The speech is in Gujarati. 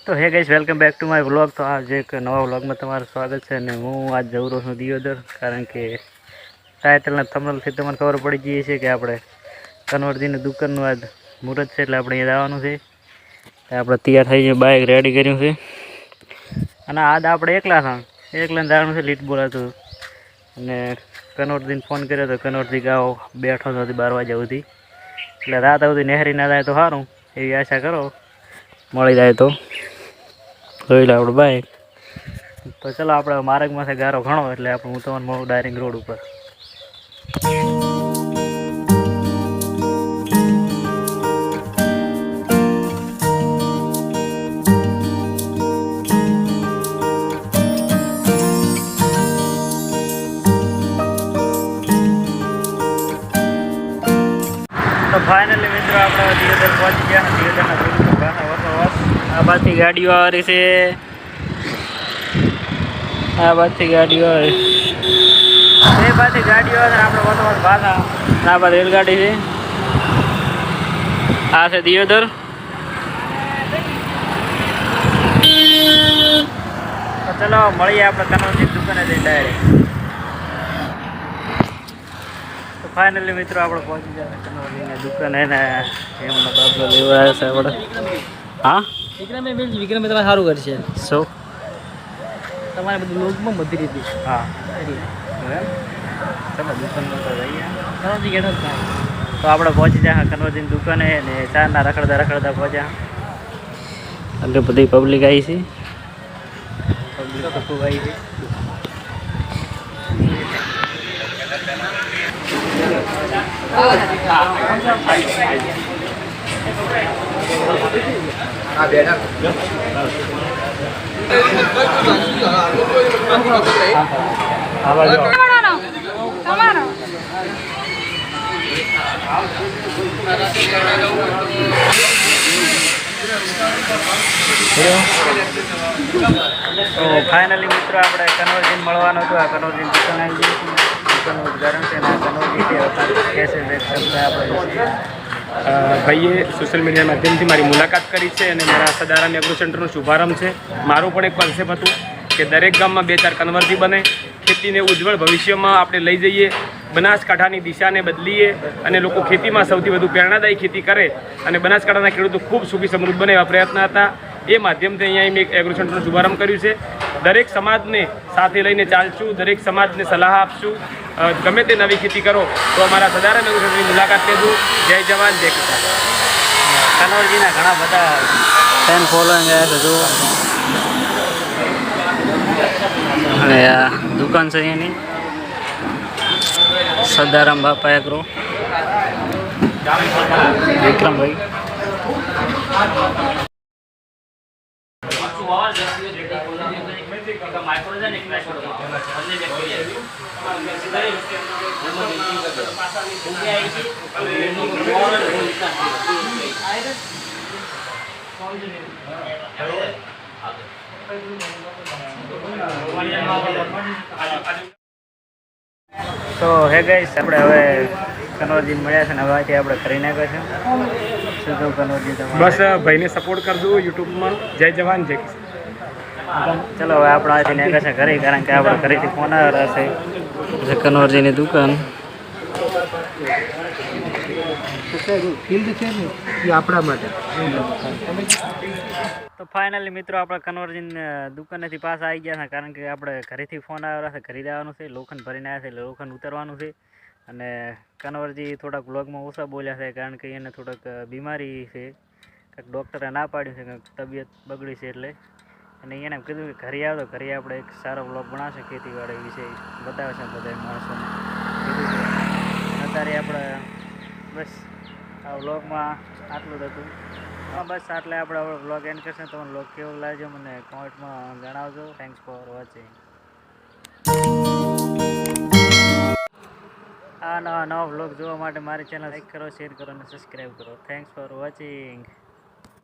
તો હે guys welcome back to my vlog. તો આજે એક નવા વ્લોગમાં તમારું સ્વાગત છે અને હું આજ જઈ રહ્યો છું દિયોદર, કારણ કે ટાઇટલના થંબનેલથી તમને ખબર પડી ગઈ છે કે આપણે કન્વરજીની દુકાનનું આજ મુહૂર્ત છે, એટલે આપણે અહીંયા જવાનું છે। આપણે તૈયાર થઈ ગયું, બાઇક રેડી કર્યું છે અને આજ આપણે એકલા જવાનું છે લીટ બોલાતું। અને કન્વરજીને ફોન કર્યો તો કન્વરજી ગાવ બેઠો હતો 12 વાગ્યા સુધી, એટલે રાત સુધી નહેરી ના જાય તો સારું એવી આશા કરો, મળી જાય તો જોઈ લે આપણું બાઈક। તો ચલો આપણે માર્ગમાં છે ગારો ઘણો, એટલે આપણે હું તમને મળું ડાયરેક્ટ રોડ ઉપર। તો ફાઇનલી મિત્રો આપણે દિયોદર પહોંચી ગયા। દિયોદરના દૂર આ બાજુથી ગાડીઓ આવી છે, આ બાજુથી ગાડીઓ આવે, બે બાજુથી ગાડીઓ આવે ને આપણે વસવાસ ભાષા, આ બાજુ રેલગાડી છે, આ છે દિયોદર। તો ચલો મળીએ આપણે કન્વરજી દુકાને જઈને ડાયરેક્ટ। તો ફાઇનલી મિત્રો આપણે પહોંચી ગયા કન્વરજીની દુકાને ને એમનો બાબલો લેવા આવ્યો છે આપણે। હા વિક્રમ તમારે સારું કરશે, શું તમારે બધું લોગમાં બધી રીતે। હા ચાલો દુકાનમાં તો જઈએ। કન્વરજી ગેટ જ થાય તો આપણે પહોંચી જાય કન્વરજીની દુકાને ને ચારના રખડતા પહોંચ્યા। એટલે બધી પબ્લિક આવી છે, પબ્લિક તો ખૂબ આવી છે। તો ફાઇનલી મિત્રો આપણે કન્વરજીને મળવાનું હતું। આ કન્વરજીની દુકાન આવી ગઈ છે, દુકાનનું ઉદ્ઘાટન છે અને કન્વરજી કહેશે આપણે ભાઈએ સોશિયલ મીડિયા માધ્યમથી મારી મુલાકાત કરી છે અને મારા સદારામ એગ્રો સેન્ટરનો શુભારંભ છે। મારું પણ એક કોન્સેપ્ટ હતું કે દરેક ગામમાં 2-4 કન્વરજી બને, ખેતીને ઉજ્જવળ ભવિષ્યમાં આપણે લઈ જઈએ, બનાસકાંઠાની દિશાને બદલીએ અને લોકો ખેતીમાં સૌથી વધુ પ્રેરણાદાયી ખેતી કરે અને બનાસકાંઠાના ખેડૂતો ખૂબ સુખી સમૃદ્ધ બને એવા પ્રયત્ન હતા। એ માધ્યમથી અહીંયા મેં એક એગ્રો સેન્ટરનો શુભારંભ કર્યું છે। દરેક સમાજને સાથે લઈને ચાલશું, દરેક સમાજને સલાહ આપશું, ગમે તે નવી ખેતી કરો તો અમારા સદારામ એગ્રો સેન્ટરની મુલાકાત લેજો। જય જવાન જય કિસાન। કન્વરજીના ઘણા બધા ફેન ફોલોઈંગ આવ્યા છે જુઓ, અને આ દુકાન છે એની સદારામ બાપા એગ્રો, વિક્રમભાઈ। તો હે ગાઈસ આપણે હવે કન્વરજીને મળ્યા છે ને હવે આપણે કરી નાખ્યો છે। શું કહું કન્વરજી તમારે? બસ ભાઈને સપોર્ટ કરજો યુટ્યુબમાં। જય જવાન જય કિસાન। ચલો હવે આપણે આથી નાખ્યા છે ઘરે, કારણ કે આપણે ઘરેથી ફોન આવેલા છે કન્વરજીની દુકાન। આપણા માટે તો ફાઇનલી મિત્રો આપણે કન્વરજીની દુકાનેથી પાછા આવી ગયા છે, કારણ કે આપણે ઘરેથી ફોન આવેલા છે, ઘરે જવાનું છે, લોખંડ ભરીને આવ્યા છે એટલે લોખંડ ઉતરવાનું છે। અને કન્વરજી થોડાક વ્લોગમાં ઓછા બોલ્યા છે, કારણ કે એને થોડાક બીમારી છે, કંઈક ડૉક્ટરે ના પાડ્યું છે, કંઈક તબિયત બગડી છે એટલે, અને એને કીધું કે ઘરે આવો તો ઘરે આપણે એક સારો વ્લોગ બનાવશે, ખેતીવાડી વિશે બતાવે છે બધા માણસોને કીધું છે। અત્યારે આપણે બસ આ વ્લોગમાં આટલું જ હતું। હા બસ આટલે આપણે વ્લોગ એન્ડ કરશે। તમને વ્લોગ કેવો લાગ્યો મને કોમેન્ટમાં જણાવજો। Thanks for watching. આ નવા વ્લોગ જોવા માટે મારી ચેનલ લાઈક કરો, શેર કરો અને સબસ્ક્રાઈબ કરો। Thanks for watching.